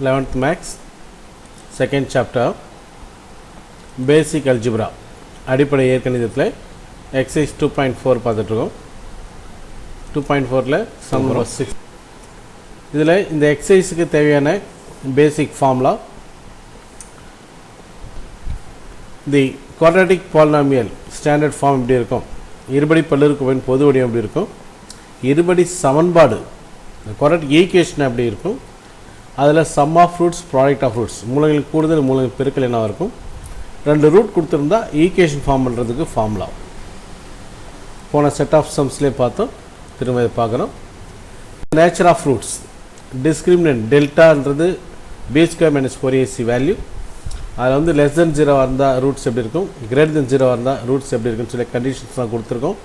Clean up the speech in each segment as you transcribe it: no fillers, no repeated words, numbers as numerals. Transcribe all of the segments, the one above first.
11th Max, second chapter, Basic Algebra. அடிப்படை இயற்கணிதத்தில் exercise 2.4 பார்த்துட்ருக்கோம். 2.4ல sum number 6. இதில் இந்த எக்ஸசைஸுக்கு தேவையான பேசிக் ஃபார்முலா, தி quadratic polynomial ஸ்டாண்டர்ட் ஃபார்ம் எப்படி இருக்கும், இருபடி பல்லுறுப்புக்கோவையின் பொது வடிவம் எப்படி இருக்கும், இருபடி சமன்பாடு quadratic ஈக்குவேஷன் எப்படி இருக்கும், அதில் sum of roots product of roots, மூலங்கள் கூடுதல் மூலங்கள் பெருக்கல் என்னவாக இருக்கும், ரெண்டு ரூட் கொடுத்துருந்தா ஈக்குவேஷன் ஃபார்ம் பண்ணுறதுக்கு ஃபார்முலா. போன செட் ஆஃப் சம்ஸ்லேயே பார்த்தோம், திரும்ப இதை பார்க்குறோம். நேச்சர் ஆஃப் ரூட்ஸ், டிஸ்கிரிமினன்ட் டெல்டான்றது b square minus 4ac value. அதில் வந்து லெஸ் தென் 0 இருந்தால் ரூட்ஸ் எப்படி இருக்கும், கிரேட்டர் தென் 0 இருந்தால் ரூட்ஸ் எப்படி இருக்குன்னு சொல்லி கண்டிஷன்ஸ்லாம் கொடுத்துருக்கோம்.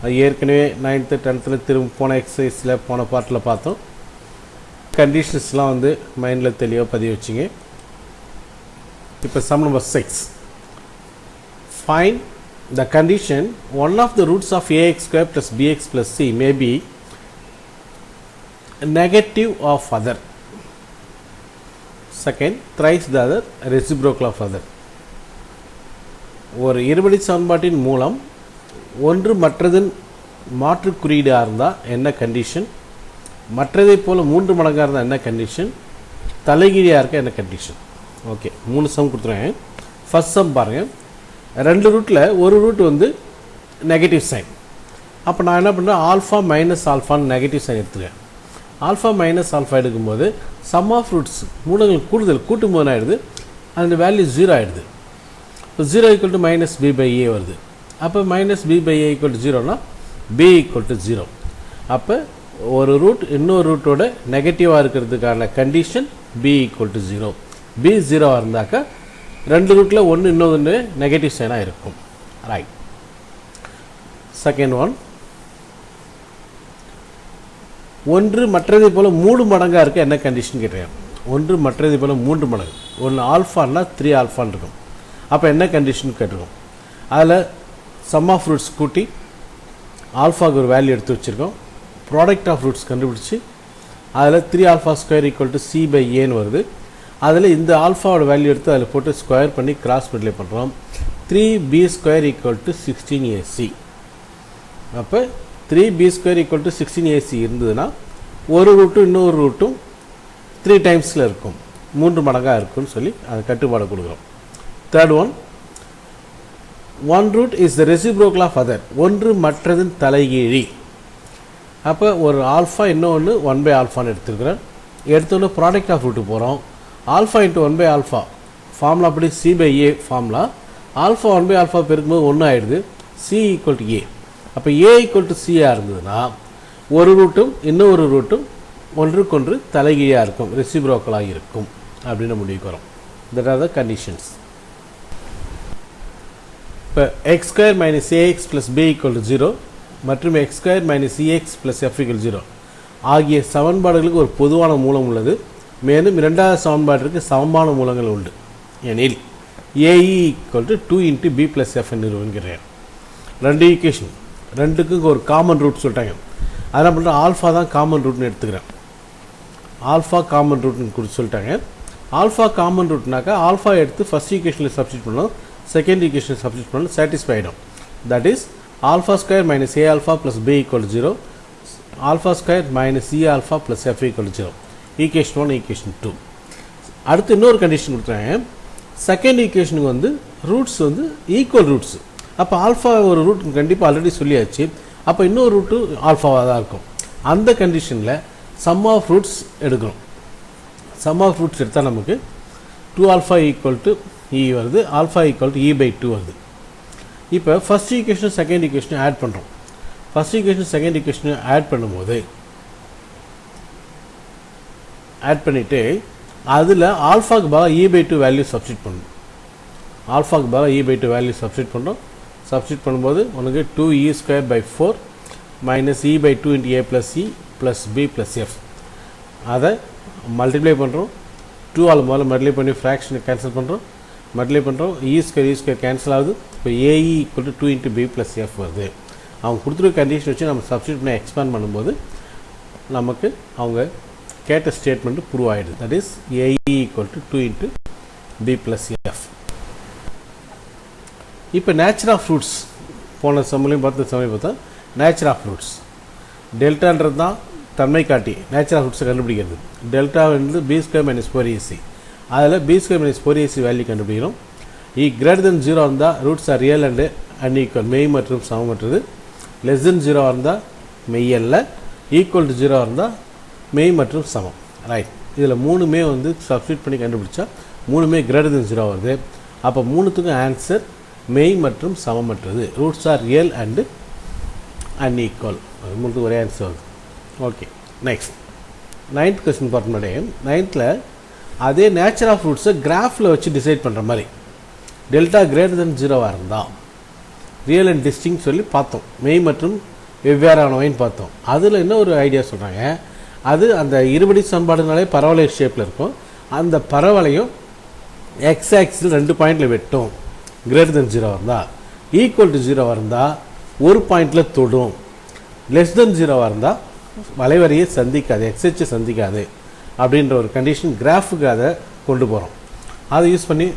அது ஏற்கனவே 9th 10th திரும்ப போன எக்ஸசைஸில் போன பார்ட்டில் பார்த்தோம். கண்டிஷன்ஸ்லாம் வந்து மைண்டில் தெளிவாக பதிவு வச்சிங்க. இப்போ sum number 6. Find the condition one of the roots of ax square plus bx plus c may be negative of other. Second, thrice the other, reciprocal of other. ஒரு இருபடி சமன்பாட்டின் மூலம் ஒன்று மற்றதின் மாற்று குறியீடாக இருந்தால் என்ன கண்டிஷன், மற்றதை போல் 3 மடங்காக இருந்தால் என்ன கண்டிஷன், தலைகீழியாக இருக்க என்ன கண்டிஷன். ஓகே, 3 சம் கொடுத்துருவேன். ஃபர்ஸ்ட் சம் பாருங்கள். ரெண்டு ரூட்டில் ஒரு ரூட் வந்து நெகட்டிவ் சைன். அப்போ நான் என்ன பண்ணுறேன், ஆல்ஃபா மைனஸ் ஆல்ஃபான்னு நெகட்டிவ் சைன் எடுத்துக்கிறேன். ஆல்ஃபா மைனஸ் ஆல்ஃபா எடுக்கும்போது சம் ஆஃப் ரூட்ஸ் மூலங்கள் கூடுதல் கூட்டும் போது ஆகிடுது, அந்த வேல்யூ 0 ஆகிடுது. இப்போ 0 equal to minus b by a வருது. அப்போ minus b by a equal to 0னா பி ஈக்குவல் டு 0. அப்போ ஒரு ரூட் இன்னொரு ரூட்டோட நெகட்டிவாக இருக்கிறதுக்கான condition b equal to 0. B 0 இருந்தாக்கா ரெண்டு ரூட்டில் ஒன்று இன்னொன்று நெகட்டிவ் சைனாக இருக்கும். ரைட். செகண்ட் ஒன், ஒன்று மற்றதை போல் 3 மடங்காக இருக்க என்ன கண்டிஷன் கேட்டேன். ஒன்று மற்றதை போல் 3 மடங்கு, ஒன்று ஆல்ஃபான்னா 3 ஆல்ஃபான்னு இருக்கும். அப்போ என்ன கண்டிஷன் கேட்டிருக்கோம். அதில் சம் ஆஃப் ரூட்ஸ் கூட்டி ஆல்ஃபாவுக்கு ஒரு வேல்யூ எடுத்து வச்சுருக்கோம். ப்ராடக்ட் ஆஃப் ரூட்ஸ் கண்டுபிடிச்சி அதில் 3 alpha square equal to C by ஏன்னு வருது. அதில் இந்த ஆல்ஃபாவோட வேல்யூ எடுத்து அதில் போட்டு ஸ்கொயர் பண்ணி கிராஸ் மல்டிப்ளை பண்ணுறோம். 3b square equal to 16ac. அப்போ 3b square equal to 16ac இருந்ததுன்னா ஒரு ரூட்டும் இன்னொரு ரூட்டும் 3 டைம்ஸில் இருக்கும், 3 மடங்காக இருக்கும்னு சொல்லி அது கட்டுப்பாடு கொடுக்குறோம். Third one, one root is the reciprocal of other, ஒன்று மற்றதின் தலைகீழி. அப்போ ஒரு ஆல்ஃபா இன்னொன்று 1 பை ஆல்ஃபான்னு எடுத்துருக்குறேன். எடுத்தோன்னு ப்ராடக்ட் ஆஃப் ரூட்டு போகிறோம். Alpha into 1 by alpha formula அப்படி c by a formula. Alpha 1 by alpha பெருக்கும்போது 1 ஆகிடுது, சி ஈக்குவல் டு ஏ. அப்போ ஏ ஈக்குவல் டு சியாக இருந்ததுன்னா ஒரு ரூட்டும் இன்னொரு ரூட்டும் ஒன்றுக்கொன்று தலைகீழியாக இருக்கும், ரெசிப்ரோக்கலாக இருக்கும் அப்படின்னு முடிவுக்கு வரும். That are the conditions. இப்போ x square minus a x plus B equal to 0 மற்றும் x square minus e x plus F equal 0 ஆகிய சமன்பாடுகளுக்கு ஒரு பொதுவான மூலம் உள்ளது. மேலும் இரண்டாவது சமன்பாட்டிற்கு சமமான மூலங்கள் உண்டு. எனில் a e equal to 2 into B plus f நிறுவன்கிறேன். ரெண்டு ஈக்குவேஷன், ரெண்டுக்கும் ஒரு காமன் ரூட் சொல்லிட்டாங்க. அதனால் பண்ணுற ஆல்ஃபா தான் காமன் ரூட்னு எடுத்துக்கிறேன். ஆல்ஃபா காமன் ரூட்னு கொடுத்து சொல்லிட்டாங்க. ஆல்ஃபா காமன் ரூட்னாக்கா ஆல்ஃபா எடுத்து ஃபஸ்ட் ஈக்குவேஷனில் சப்ஸ்டிட் பண்ணணும், செகண்ட் ஈக்குவேஷனில் சப்ஸ்டிட் பண்ணணும், சாட்டிஸ்ஃபை ஆகிடும். That is alpha square minus A alpha plus B equal 0, alpha square minus E alpha plus F equal 0. Equation 1 equation 2. அடுத்து இன்னொரு கண்டிஷன் கொடுத்துறாங்க. செகண்ட் ஈக்குவேஷனுக்கு வந்து ரூட்ஸ் வந்து ஈக்குவல் ரூட்ஸ். அப்போ ஆல்ஃபா ஒரு ரூட் கண்டிப்பாக ஆல்ரெடி சொல்லியாச்சு. அப்போ இன்னொரு ரூட்டு ஆல்ஃபாவாக தான் இருக்கும். அந்த கண்டிஷனில் சம் ஆஃப் ரூட்ஸ் எடுக்கணும். சம் ஆஃப் ரூட்ஸ் எடுத்தால் நமக்கு 2 ஆல்ஃபா ஈக்குவல் டு இ வருது, alpha equal to e by 2 வருது. இப்போ first equation second equation add பண்ணுறோம். First equation second equation add பண்ணும்போது ஆட் பண்ணிவிட்டு அதில் ஆல்ஃபாக்கு பதிலாக இ பை 2 வேல்யூ சப்ஸ்டிட் பண்ணணும். ஆல்ஃபாக்கு பதிலாக இ பை 2 வேல்யூ சப்ஸ்டிட் பண்ணுறோம். சப்ஸ்டிட் பண்ணும்போது உனக்கு 2e square by 4 minus E by 2 into A plus C plus B plus F. அதை மல்டிப்ளை பண்ணுறோம். 2 ஆல் முதல்ல மல்டிப்ளை பண்ணி ஃப்ராக்ஷனை கேன்சல் பண்ணுறோம். மல்டிப்ளை பண்ணுறோம், இ ஸ்கொயர் கேன்சல் ஆகுது. இப்போ A E equal to 2 into B plus F வருது. அவங்க கொடுத்துருக்க கண்டிஷன் வச்சு நம்ம சப்ஸ்டிட் பண்ணி எக்ஸ்பேண்ட் பண்ணும்போது நமக்கு அவங்க கேட்ட ஸ்டேட்மெண்ட் ப்ரூவ் ஆகிடுது. That is AE equal to 2 into B plus F. இப்போ நேச்சர் ஆஃப் ஃப்ரூட்ஸ் போன சமயம் பார்த்தா நேச்சர் ஆஃப் ஃப்ரூட்ஸ் டெல்டான்றது தான் தன்மை காட்டி நேச்சர் ஆஃப் ஃப்ரூட்ஸை கண்டுபிடிக்கிறது. டெல்டா வந்து பி ஸ்கொயர் மைனஸ் 4ac. அதில் B square minus 4ac value கண்டுபிடிக்கிறோம். கிரேட்டர் தென் 0 இருந்தால் roots are real and unequal, மெய் மற்றும் சமமற்றது. லெஸ் தென் 0 இருந்தால் மெய் அல்ல, ஈக்குவல் டு 0 இருந்தால் மெய் மற்றும் சமம். ரைட், இதில் மூணுமே வந்து சப்ஸ்டியூட் பண்ணி கண்டுபிடிச்சா மூணுமே கிரேட்டர் தென் 0 வருது. அப்போ மூணுத்துக்கும் ஆன்சர் மெய் மற்றும் சமமற்றது. Roots are real and unequal. அது மூணுத்துக்கு ஒரே ஆன்சர் வருது. ஓகே, நெக்ஸ்ட் 9th கொஸ்டின் பார்க்க முன்னாடி 9th அதே நேச்சர் ஆஃப் ஃப்ரூட்ஸை கிராஃபில் வச்சு டிசைட் பண்ணுற மாதிரி டெல்டா கிரேட்டர் தென் 0 இருந்தால் ரியல் அண்ட் டிஸ்டிங் சொல்லி பார்த்தோம். மெய் மற்றும் வெவ்வேறானவைன்னு பார்த்தோம். அதில் என்ன ஒரு ஐடியா சொல்கிறாங்க, அது அந்த இருபடி சமன்பாடுனாலே பரவலை ஷேப்பில் இருக்கும். அந்த பரவலையும் எக்ஸ் ஆக்சில் 2 பாயிண்டில் வெட்டும். கிரேட்டர் தென் 0 இருந்தால், ஈக்குவல் டு 0 இருந்தால் ஒரு பாயிண்டில் தொடும். லெஸ் தென் 0 இருந்தால் வளைவரையை சந்திக்காது, எக்ஸ்ஹெச்சை சந்திக்காது அப்படின்ற ஒரு கண்டிஷன் கிராஃபுக்கு அதை கொண்டு போகிறோம். அதை யூஸ் பண்ணி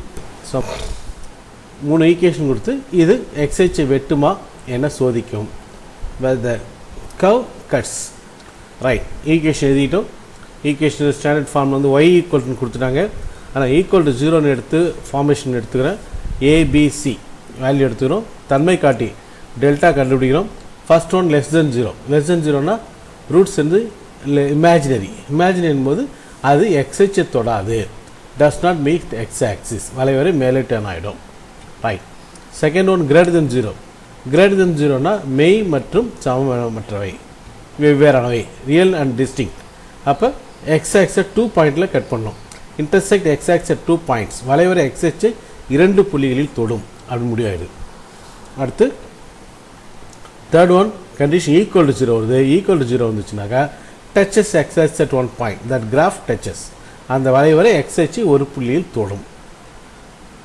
3 ஈக்குவேஷன் கொடுத்து இது எக்ஸ்ஹெச்சை வெட்டுமா என்ன சோதிக்கும். The curve cuts. Right, equation எழுதிட்டோம். ஈக்குவேஷன் ஸ்டாண்டர்ட் ஃபார்ம் வந்து ஒய் ஈக்குவல்னு கொடுத்துட்டாங்க. ஆனால் ஈக்குவல் டு 0ன்னு எடுத்து ஃபார்மேஷன் எடுத்துக்கிறேன். ஏபிசி வேல்யூ எடுத்துக்கிறோம். தன்மை காட்டி டெல்டா கண்டுபிடிக்கிறோம். First one less than 0. Less than 0னா ரூட்ஸ் வந்து இமேஜினரி போது அது எக்ஸ்ஹெச்சை தொடாது. Does not meet x axis, வளைவரை மேலே டர்ன் ஆகிடும். Right, second one greater than 0. Greater than 0னா மெய் மற்றும் சமமற்றவை, வெவ்வேறானவை, ரியல் அண்ட் டிஸ்டிங். அப்போ எக்ஸ் ஆக்ஸை 2 பாயிண்டில் கட் பண்ணோம். Intersect x axis at 2 points, வளைவரை எக்ஸ்ஹெச்சை 2 புள்ளிகளில் தொடும் அப்படின்னு முடிவாயிடுது. அடுத்து third one condition equal to 0 வருது. ஈக்குவல் டு 0 வந்துச்சுனாக்கா touches x axis at 1 point, that graph touches, அந்த வளைவரை எக்ஸ்ஹெச்சை ஒரு புள்ளியில் தொடும்.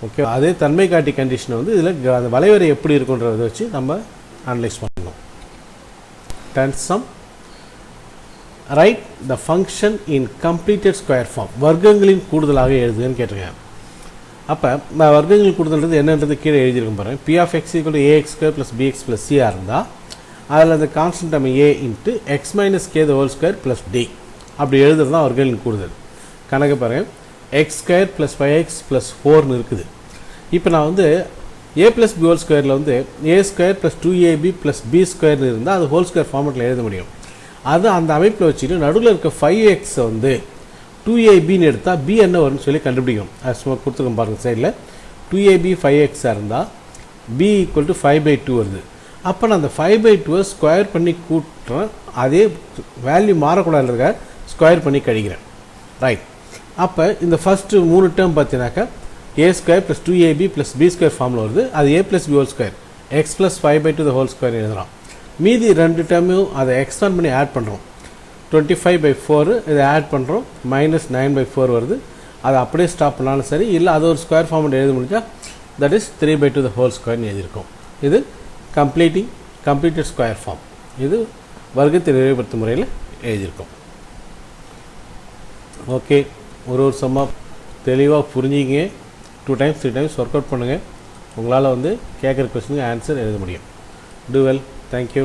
ஓகே, அதே தன்மை காட்டி கண்டிஷனை வந்து இதில் அந்த வளைவரை எப்படி இருக்குன்றதை வச்சு நம்ம அனலைஸ் பண்ணணும். Tenth sum, write the function in completed square form. வர்க்கங்களின் கூடுதலாக எழுதுன்னு கேட்டிருக்கேன். அப்போ நான் வர்க்கங்களின் கூடுதல்ன்றது என்னன்றது கீழே எழுதியிருக்கேன் பாருங்கள். P of x equal to a x square plus b x plus c r இருந்தால் அதில் அந்த கான்ஸ்டன்ட் நம்ம a into x minus k the whole square plus d அப்படி எழுதுறது தான் வர்க்கங்களின் கூடுதல். கணக்கு பாருங்கள், x square plus 5x plus 4னு இருக்குது. இப்போ நான் வந்து ஏ ப்ளஸ் பி ஹோல் ஸ்கொயரில் வந்து a square plus 2ab plus b ஸ்கொயர்னு இருந்தால் அது ஹோல் ஸ்கொயர் ஃபார்மெட்டில் எழுத முடியும். அது அந்த அமைப்பில் வச்சுட்டு நடுவில் இருக்க 5x வந்து 2abன்னு எடுத்தால் b என்ன வரும்னு சொல்லி கண்டுபிடிக்கும். அது சும்மா கொடுத்துருக்கோம் பாருங்கள் சைடில். 2ab 5x இருந்தால் b ஈக்குவல் டு 5/2 வருது. அப்போ நான் அந்த 5/2 ஸ்கொயர் பண்ணி கூட்டுறேன். அதே வேல்யூ மாறக்கூடாதுக்காக ஸ்கொயர் பண்ணி கழிக்கிறேன். ரைட், அப்போ இந்த ஃபஸ்ட்டு 3 டேர்ம் பார்த்தீங்கன்னாக்கா a square plus 2ab plus b square ஃபார்மில் வருது. அது a plus b whole square x plus 5/2 the whole square எழுதலாம். மீதி 2 டேர்மையும் அதை எக்ஸ்டாண்ட் பண்ணி ஆட் பண்ணுறோம். 25/4 இதை ஆட் பண்ணுறோம், மைனஸ் 9/4 வருது. அதை அப்படியே ஸ்டாப் பண்ணாலும் சரி, இல்லை அது ஒரு ஸ்கொயர் ஃபார்மெட் எழுத முடிஞ்சால் தட் இஸ் 3/2 த ஹோல் ஸ்கொயர்னு எழுதியிருக்கோம். இது கம்ப்ளீட்டட் ஸ்கொயர் ஃபார்ம். இது வர்க்கத்தை நிறைவுபடுத்தும் முறையில் எழுதியிருக்கோம். ஓகே, ஒரு சம்மா தெளிவாக புரிஞ்சிங்க. 2 times 3 times ஒர்க் அவுட் பண்ணுங்கள். உங்களால் வந்து கேட்குற கொஸ்டினுக்கு ஆன்சர் எழுத முடியும். Do well. தேங்க்யூ.